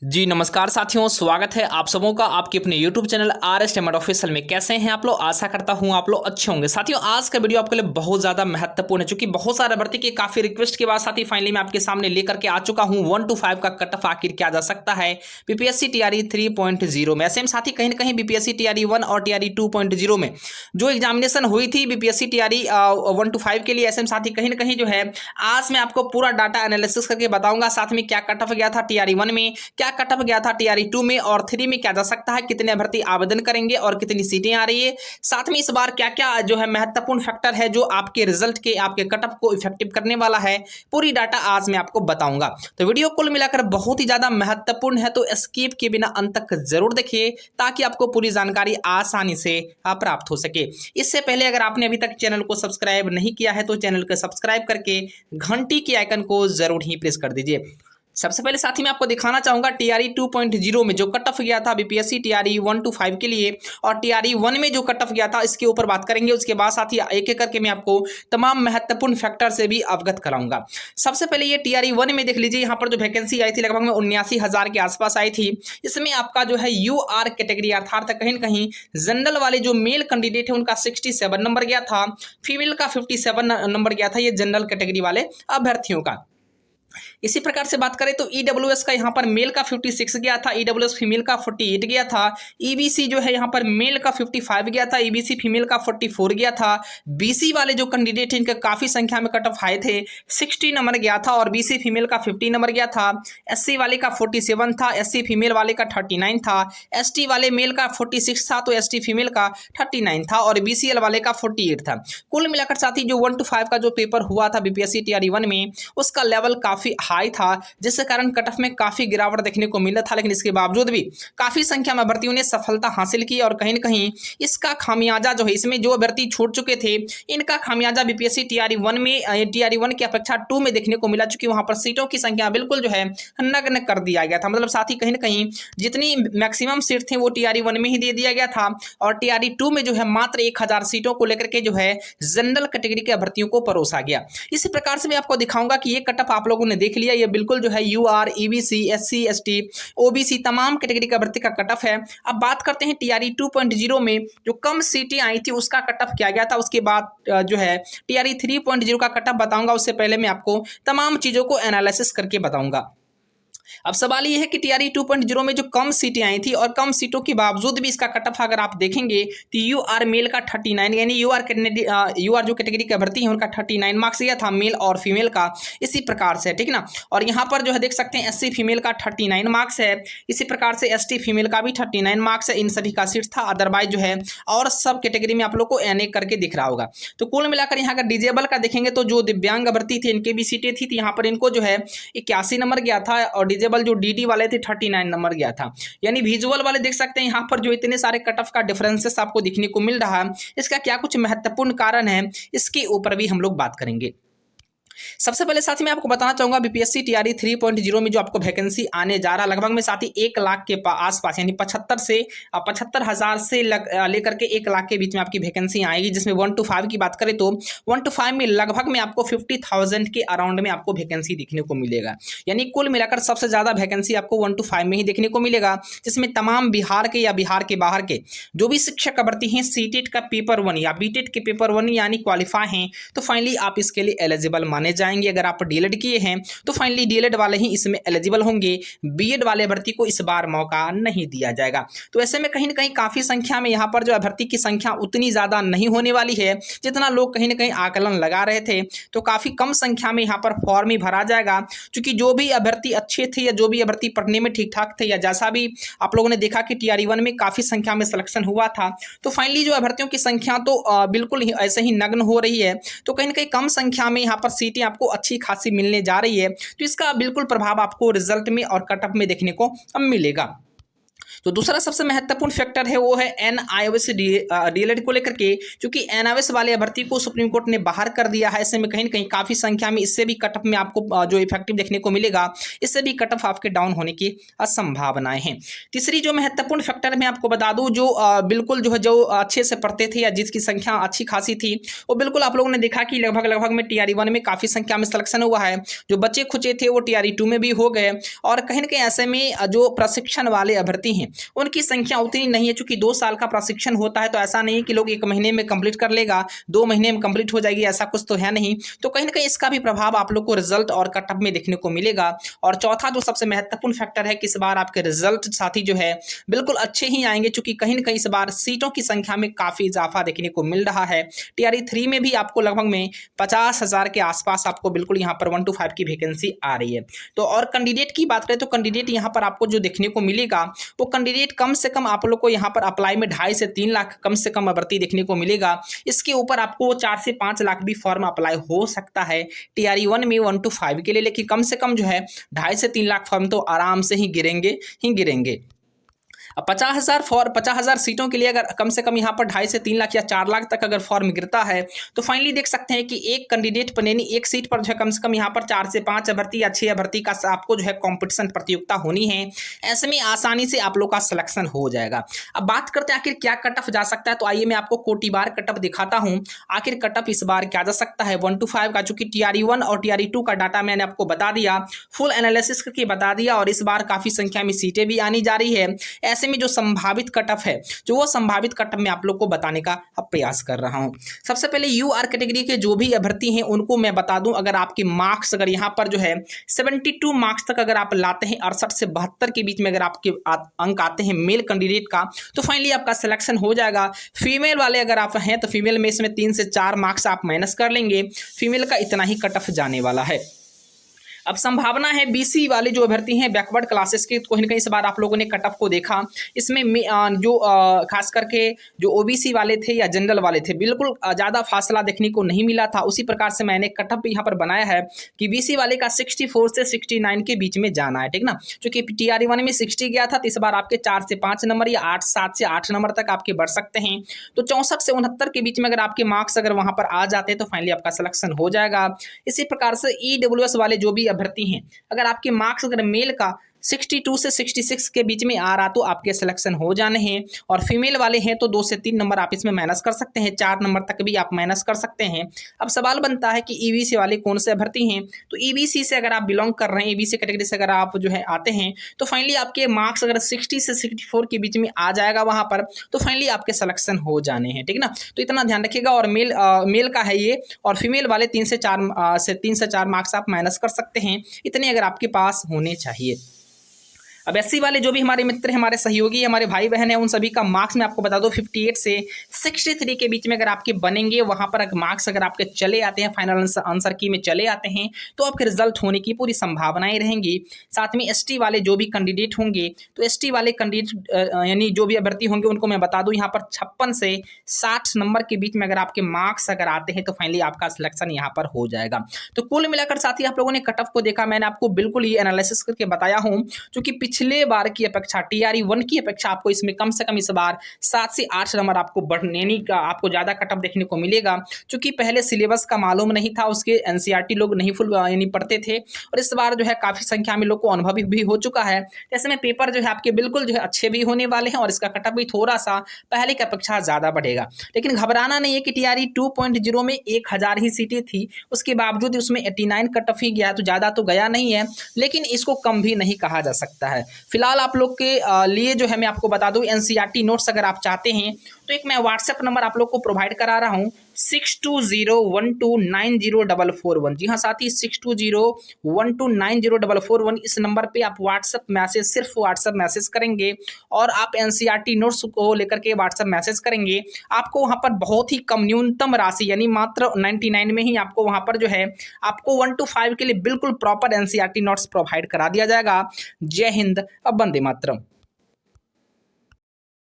जी नमस्कार साथियों, स्वागत है आप सबों का आपके अपने YouTube चैनल RS टेमेंट ऑफिशियल में। कैसे हैं आप लोग? आशा करता हूं आप लोग अच्छे होंगे। साथियों आज का वीडियो आपके लिए बहुत ज़्यादा महत्वपूर्ण है, क्योंकि बहुत सारे भर्ती के काफ़ी रिक्वेस्ट के बाद साथी फाइनली मैं आपके सामने लेकर के आ चुका हूं 1 to 5 का कट ऑफ आखिर क्या जा सकता है बीपीएससी टीआरई 3.0 में। ऐसे में साथी कहीं ना कहीं बीपीएससी टीआरई 1 और टीआरई 2.0 में जो एग्जामिनेशन हुई थी बीपीएससी टीआरई 1 to 5 के लिए, ऐसे में साथी कहीं ना कहीं जो है आज मैं आपको पूरा डाटा एनालिसिस करके बताऊंगा। साथ में क्या कट ऑफ गया था टीआरई 1 में, क्या कट ऑफ गया था टीआरई 2 में और 3 में क्या जा सकता है, कितने अभ्यर्थी आवेदन करेंगे और कितनी सीटें आ रही है। साथ में इस बार क्या क्या जो है महत्वपूर्ण फैक्टर है जो आपके रिजल्ट के आपके कट ऑफ को इफेक्टिव करने वाला है, पूरी डाटा आज मैं आपको बताऊंगा। तो वीडियो कुल मिलाकर बहुत ही ज्यादा महत्वपूर्ण है, तो स्किप के बिना अंत तक जरूर देखिए ताकि आपको पूरी जानकारी आसानी से प्राप्त हो सके। इससे पहले अगर आपने अभी तक चैनल को सब्सक्राइब नहीं किया है तो चैनल को सब्सक्राइब करके घंटी के आइकन को जरूर ही प्रेस कर दीजिए। सबसे पहले साथी मैं आपको दिखाना चाहूंगा टीआरई 2.0 में जो कट ऑफ गया था बीपीएससी टीआरई 1 to 5 के लिए और टीआरई 1 में जो कट ऑफ गया था इसके ऊपर बात करेंगे। उसके बाद साथी एक एक करके मैं आपको तमाम महत्वपूर्ण फैक्टर से भी अवगत कराऊंगा। सबसे पहले ये टीआरई 1 में देख लीजिए, यहाँ पर जो वैकेंसी आई थी लगभग में 79,000 के आसपास आई थी। इसमें आपका जो है यूआर कैटेगरी अर्थात कहीं ना कहीं जनरल वाले जो मेल कैंडिडेट है उनका 67 नंबर गया था, फीमेल का 57 नंबर गया था, ये जनरल कैटेगरी वाले अभ्यर्थियों का। इसी प्रकार से बात करें तो ईडब्ल्यूएस का यहाँ पर मेल का 56 गया था, ईडब्ल्यूएस फीमेल का 48 गया था, ईबीसी जो है यहाँ पर मेल का 55 गया था, ईबीसी फीमेल का 44 गया था। बीसी वाले जो कैंडिडेट हैं इनके काफी संख्या में कट ऑफ आए थे, 60 नंबर गया था और बीसी फीमेल का 50 नंबर गया था। एससी वाले का 47 था, एससी फीमेल वाले का 39 था, एसटी वाले मेल का 46 था तो एसटी फीमेल का 39 था और बीसीएल वाले का 48 था। कुल मिलाकर साथी जो 1 to 5 का जो पेपर हुआ था बीपीएससी टीआरई 1 में उसका लेवल काफी हाई था, जिसके कारण कट ऑफ में काफी गिरावट देखने को मिला था। लेकिन इसके बावजूद भी काफी संख्या में अभ्यर्थियों ने सफलता हासिल की और कहीं न कहीं इसका खामियाजा जो है, इसमें जो अभ्यर्थी छूट चुके थे इनका खामियाजा बीपीएससी टीआरई 1 में टीआरई 1 की अपेक्षा 2 में देखने को मिला, चूंकि वहां पर सीटों की संख्या बिल्कुल जो है नग्न कर दिया गया था। मतलब साथ ही कहीं ना कहीं जितनी मैक्सिमम सीट थे वो टीआरई 1 में ही दे दिया गया था और टीआरई 2 में जो है मात्र 1000 सीटों को लेकर के जो है जनरल कैटेगरी के अभ्यर्थियों को परोसा गया। इसी प्रकार से मैं आपको दिखाऊंगा कि ये कट ऑफ आप लोगों ने देख लिया, ये बिल्कुल जो है UR, EBC, SC, ST, OBC तमाम कैटेगरी का भर्ती का कट ऑफ है। अब बात करते हैं टीआरई 2.0 में जो कम सीटें आई थी उसका कट ऑफ क्या गया था। उसके बाद जो है टीआरई 3.0 का कट ऑफ बताऊंगा, उससे पहले मैं आपको तमाम चीजों को एनालिसिस करके बताऊंगा। अब सवाल ये है कि टीआरई 2.0 में जो कम सीटें आई थी और कम सीटों के बावजूद भी इसका कट ऑफ अगर आप देखेंगे तो यूआर मेल का 39 यानी यूआर जो कैटेगरी का भर्ती है उनका 39 मार्क्स गया था, मेल और फीमेल का इसी प्रकार से, ठीक ना। और यहाँ पर जो है देख सकते हैं एससी फीमेल का 39 मार्क्स है, इसी प्रकार से एसटी फीमेल का भी 39 मार्क्स है, इन सभी का सीट था। अदरवाइज जो है और सब कैटेगरी में आप लोग को एन करके दिख रहा होगा। तो कुल मिलाकर यहाँ का डिजेबल का देखेंगे तो जो दिव्यांग भर्ती थे इनके भी सीटें थी, यहाँ पर इनको जो है 81 नंबर गया था और डिजेबल जो डीडी वाले थे 39 नंबर गया था। यानी विजुअल वाले देख सकते हैं यहाँ पर जो इतने सारे कट ऑफ का डिफरेंसेस आपको दिखने को मिल रहा है, इसका क्या कुछ महत्वपूर्ण कारण है इसके ऊपर भी हम लोग बात करेंगे। सबसे पहले साथी मैं आपको बताना चाहूंगा बीपीएससी टीआरई 3.0 में जो आपको वैकेंसी आने जा रहा है लगभग में साथी 1 लाख के आसपास, यानी 75,000 से लेकर के 1 लाख के बीच में आपकी वैकेंसी आएगी। जिसमें 1 to 5 की बात करें तो 1 to 5 में लगभग में आपको 50,000 के अराउंड में आपको वैकेंसी देखने को मिलेगा। यानी कुल मिलाकर सबसे ज्यादा वैकेंसी आपको 1 to 5 में ही देखने को मिलेगा, जिसमें तमाम बिहार के या बिहार के बाहर के जो भी शिक्षक भर्ती हैं सीटेट का पेपर 1 या बीटेट के पेपर 1 यानी क्वालिफाई हैं तो फाइनली आप इसके लिए एलिजिबल माने जाएंगे। अगर आप डीएलएड किए हैं तो फाइनली डीएलएड वाले ही इसमें एलिजिबल होंगे, बीएड वाले भर्ती को इस बार मौका नहीं दिया जाएगा। तो ऐसे में कहीं ना कहीं काफी संख्या में यहाँ पर जो अभ्यर्थी की संख्या उतनी ज्यादा नहीं होने वाली है जितना लोग कहीं ना कहीं आकलन लगा रहे थे। तो काफी कम संख्या में यहाँ पर फॉर्म ही भरा जाएगा, क्योंकि जो भी अभ्यर्थी अच्छे थे या जो भी अभ्यर्थी पढ़ने में ठीक ठाक थे या जैसा भी आप लोगों ने देखा कि टीआरई 1 में काफी संख्या में सिलेक्शन हुआ था, तो फाइनली जो अभ्यर्थियों की संख्या तो बिल्कुल ही ऐसे ही नग्न हो रही है। तो कहीं ना कहीं कम संख्या में यहाँ पर सीटें आपको अच्छी खासी मिलने जा रही है, तो इसका बिल्कुल प्रभाव आपको रिजल्ट में और कट ऑफ में देखने को मिलेगा। तो दूसरा सबसे महत्वपूर्ण फैक्टर है वो है एनआईओएस डीएलएड को लेकर के, क्योंकि एनआईओएस वाले अभ्यर्थी को सुप्रीम कोर्ट ने बाहर कर दिया है। ऐसे में कहीं ना कहीं काफी संख्या में इससे भी कट ऑफ में आपको जो इफेक्टिव देखने को मिलेगा, इससे भी कट ऑफ आपके डाउन होने की संभावनाएं हैं। तीसरी जो महत्वपूर्ण फैक्टर मैं आपको बता दूं, जो बिल्कुल जो अच्छे से पढ़ते थे या जिसकी संख्या अच्छी खासी थी, वो बिल्कुल आप लोगों ने देखा कि लगभग में टीआरई 1 में काफी संख्या में सिलेक्शन हुआ है। जो बच्चे खुचे थे वो टीआरई 2 में भी हो गए, और कहीं ना कहीं ऐसे में जो प्रशिक्षण वाले अभ्यर्थी हैं उनकी संख्या उतनी नहीं है। चूंकि 2 साल का प्रशिक्षण होता है, तो ऐसा नहीं कि लोग 1 महीने में कंप्लीट कर लेगा, 2 महीने में कंप्लीट हो जाएगी, ऐसा कुछ तो है नहीं। तो कहीं ना कहीं इसका भी प्रभाव आप लोग को रिजल्ट और कट ऑफ में देखने को मिलेगा। और चौथा जो सबसे महत्वपूर्ण फैक्टर है कि इस बार आपके रिजल्ट साथी जो है बिल्कुल अच्छे ही आएंगे, चूंकि कहीं ना कहीं इस बार सीटों की संख्या में काफी इजाफा देखने को मिल रहा है। टीआरई 3 में भी आपको लगभग में 50,000 के आसपास आपको बिल्कुल यहाँ पर 1 to 5 की वैकेंसी आ रही है। तो और कैंडिडेट की बात करें तो कैंडिडेट यहाँ पर आपको जो देखने को मिलेगा, वो कैंडिडेट कम से कम आप लोग को यहाँ पर अप्लाई में 2.5 से 3 लाख कम से कम भर्ती देखने को मिलेगा। इसके ऊपर आपको 4 से 5 लाख भी फॉर्म अप्लाई हो सकता है टीआरई 1 में 1 to 5 के लिए, लेकिन कम से कम जो है 2.5 से 3 लाख फॉर्म तो आराम से ही गिरेंगे। अब 50,000 सीटों के लिए अगर कम से कम यहाँ पर 2.5 से 3 लाख या 4 लाख तक अगर फॉर्म गिरता है, तो फाइनली देख सकते हैं कि एक कैंडिडेट पर यानी एक सीट पर जो है कम से कम यहाँ पर 4 से 5 अभ्यर्थी या 6 अभ्यर्थी का आपको जो है कॉम्पिटिशन प्रतियोगिता होनी है। ऐसे में आसानी से आप लोग का सिलेक्शन हो जाएगा। अब बात करते हैं आखिर क्या कट ऑफ जा सकता है, तो आइए मैं आपको कोटि बार कट ऑफ दिखाता हूँ। आखिर कट ऑफ इस बार क्या जा सकता है 1 to 5 का, चूंकि टीआरई 1 और टीआरई 2 का डाटा मैंने आपको बता दिया, फुल एनालिसिस करके बता दिया, और इस बार काफी संख्या में सीटें भी आनी जा रही है। ऐसे में जो संभावित कट ऑफ है, जो वो संभावित कट ऑफ मैं आप लोग को बताने का प्रयास कर रहा हूं। सबसे पहले यूआर कैटेगरी के जो भी अभ्यर्थी हैं उनको मैं बता दूं, अगर आपके मार्क्स अगर यहां पर जो है 72 मार्क्स तक अगर आप लाते हैं, 68 से 72 के बीच में अगर आपके अंक आते हैं मेल कैंडिडेट का, तो फाइनली आपका सिलेक्शन हो जाएगा। फीमेल वाले अगर आप हैं तो फीमेल में इसमें 3 से 4 मार्क्स आप माइनस कर लेंगे, फीमेल का इतना ही कट ऑफ जाने वाला है। अब संभावना है बीसी वाले जो अभ्यर्थी हैं बैकवर्ड क्लासेस के, तो कहीं ना कहीं इस बार आप लोगों ने कट ऑफ को देखा, इसमें जो खास करके जो ओबीसी वाले थे या जनरल वाले थे, बिल्कुल ज़्यादा फासला देखने को नहीं मिला था। उसी प्रकार से मैंने कट ऑफ यहाँ पर बनाया है कि बीसी वाले का 64 से 69 के बीच में जाना है, ठीक ना। क्योंकि टीआरई 1 में 60 गया था, तो इस बार आपके 4 से 5 नंबर या 7 से 8 नंबर तक आपके बढ़ सकते हैं। तो 64 से 69 के बीच में अगर आपके मार्क्स अगर वहाँ पर आ जाते हैं तो फाइनली आपका सिलेक्शन हो जाएगा। इसी प्रकार से ईडब्ल्यूएस वाले जो भी अभ्यर्थी हैं, अगर आपके मार्क्स अगर मेल का 62 से 66 के बीच में आ रहा तो आपके सिलेक्शन हो जाने हैं, और फीमेल वाले हैं तो 2 से 3 नंबर आप इसमें माइनस कर सकते हैं, 4 नंबर तक भी आप माइनस कर सकते हैं। अब सवाल बनता है कि ईबीसी वाले कौन से अभ्यर्थी हैं, तो ईबीसी से अगर आप बिलोंग कर रहे हैं, ईबीसी कैटेगरी से अगर आप जो है आते हैं, तो फाइनली आपके मार्क्स अगर 60 से 64 के बीच में आ जाएगा वहां पर, तो फाइनली आपके सिलेक्शन हो जाने हैं, ठीक ना। तो इतना ध्यान रखिएगा। और मेल का है ये, और फीमेल वाले 3 से 4 मार्क्स आप माइनस कर सकते हैं, इतने अगर आपके पास होने चाहिए। अब एससी वाले जो भी हमारे मित्र हैं, हमारे सहयोगी, हमारे भाई बहन हैं, उन सभी का मार्क्स मैं आपको बता दूं 58 से 63 के बीच में अगर आपके बनेंगे, वहां पर मार्क्स अगर आपके चले आते हैं, फाइनल आंसर की में चले आते हैं, तो आपके रिजल्ट होने की पूरी संभावनाएं रहेंगी। साथ में एसटी वाले जो भी कैंडिडेट होंगे, तो एसटी वाले कैंडिडेट यानी जो भी अभ्यर्थी होंगे उनको मैं बता दूं यहाँ पर 56 से 60 नंबर के बीच में अगर आपके मार्क्स अगर आते हैं, तो फाइनली आपका सिलेक्शन यहाँ पर हो जाएगा। तो कुल मिलाकर साथी आप लोगों ने कट ऑफ को देखा, मैंने आपको बिल्कुल ये एनालिसिस करके बताया हूँ, क्योंकि पिछले बार की अपेक्षा टीआरई 1 की अपेक्षा आपको इसमें कम से कम इस बार 7 से 8 नंबर आपको बढ़ने का आपको ज्यादा कट ऑफ देखने को मिलेगा, क्योंकि पहले सिलेबस का मालूम नहीं था, उसके एनसीईआरटी लोग नहीं फुल यानी पढ़ते थे, और इस बार जो है काफी संख्या में लोग को अनुभवी भी हो चुका है। ऐसे में पेपर जो है आपके बिल्कुल जो है अच्छे भी होने वाले हैं, और इसका कट ऑफ भी थोड़ा सा पहले की अपेक्षा ज्यादा बढ़ेगा। लेकिन घबराना नहीं है कि टीआरई 2.0 में 1000 ही सीटें थी, उसके बावजूद उसमें 89 कट ऑफ ही गया, तो ज्यादा तो गया नहीं है, लेकिन इसको कम भी नहीं कहा जा सकता है। फिलहाल आप लोग के लिए जो है मैं आपको बता दूं, एनसीईआरटी नोट्स अगर आप चाहते हैं तो एक मैं व्हाट्सएप नंबर आप लोग को प्रोवाइड करा रहा हूं 6201290441। जी हाँ साथी, 6201290441 इस नंबर पे आप व्हाट्सएप मैसेज, सिर्फ व्हाट्सएप मैसेज करेंगे और आप एनसीईआरटी नोट्स को लेकर के व्हाट्सएप मैसेज करेंगे, आपको वहां पर बहुत ही कम न्यूनतम राशि यानी मात्र 99 में ही आपको वहां पर जो है आपको 1 to 5 के लिए बिल्कुल प्रॉपर एनसीईआरटी नोट्स प्रोवाइड करा दिया जाएगा। जय हिंद, अब वंदे मातरम।